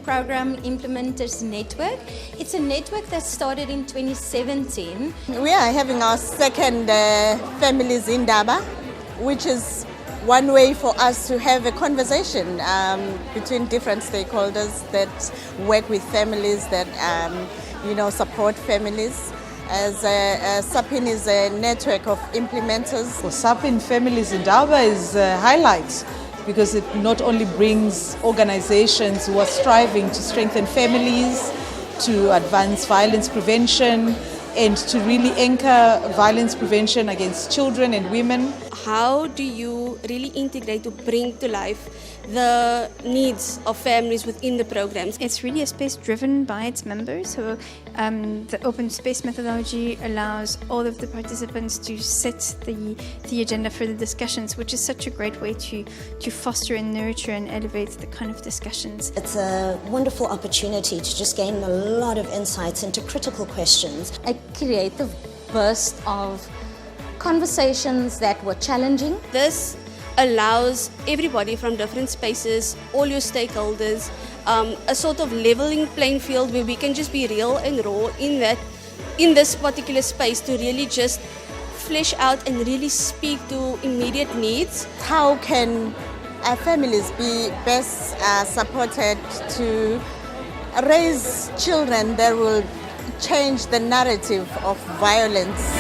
Program Implementers Network. It's a network that started in 2017. We are having our second Families Indaba, which is one way for us to have a conversation between different stakeholders that work with families, that support families. As Sappin is a network of implementers. For Sappin, Families Indaba is a highlight because it not only brings organizations who are striving to strengthen families, to advance violence prevention, and to really anchor violence prevention against children and women. How do you really integrate to bring to life the needs of families within the programs? It's really a space driven by its members. So the open space methodology allows all of the participants to set the agenda for the discussions, which is such a great way to foster and nurture and elevate the kind of discussions. It's a wonderful opportunity to just gain a lot of insights into critical questions. A creative burst of conversations that were challenging. This allows everybody from different spaces, all your stakeholders, a sort of leveling playing field where we can just be real and raw in this particular space to really just flesh out and really speak to immediate needs. How can our families be best supported to raise children that will change the narrative of violence?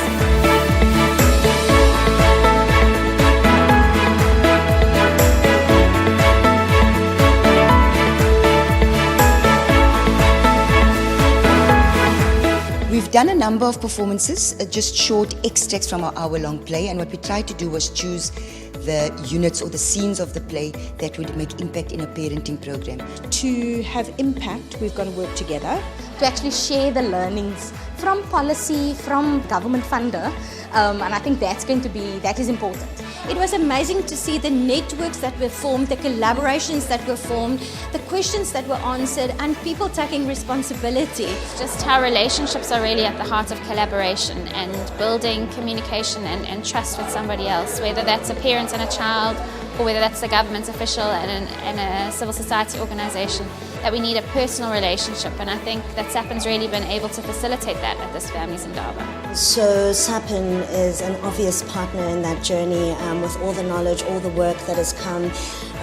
We've done a number of performances, just short extracts from our hour-long play, and what we tried to do was choose the units or the scenes of the play that would make impact in a parenting program. To have impact, we've got to work together. To actually share the learnings from policy, from government funder, and I think that is important. It was amazing to see the networks that were formed, the collaborations that were formed, the questions that were answered, and people taking responsibility. Just how relationships are really at the heart of collaboration and building communication and trust with somebody else, whether that's a parent and a child or whether that's a government official and a civil society organisation, that we need a personal relationship, and I think that Sappin's really been able to facilitate that at this Families Indaba. So Sappin is an obvious partner in that journey with all the knowledge, all the work that has come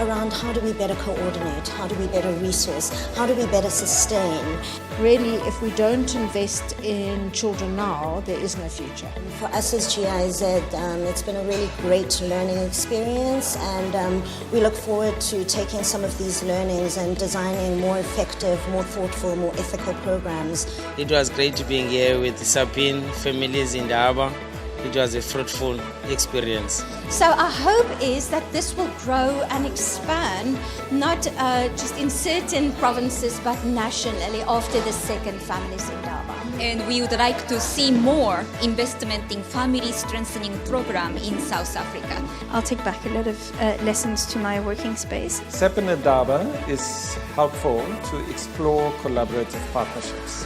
around how do we better coordinate, how do we better resource, how do we better sustain. Really, if we don't invest in children now, there is no future. For us as GIZ, it's been a really great learning experience, and we look forward to taking some of these learnings and designing more effective, more thoughtful, more ethical programs. It was great being here with Sappin, Families Indaba. It was a fruitful experience. So our hope is that this will grow and expand, not just in certain provinces, but nationally after the second Families Indaba. And we would like to see more investment in family strengthening program in South Africa. I'll take back a lot of lessons to my working space. Sappin Indaba is helpful to explore collaborative partnerships.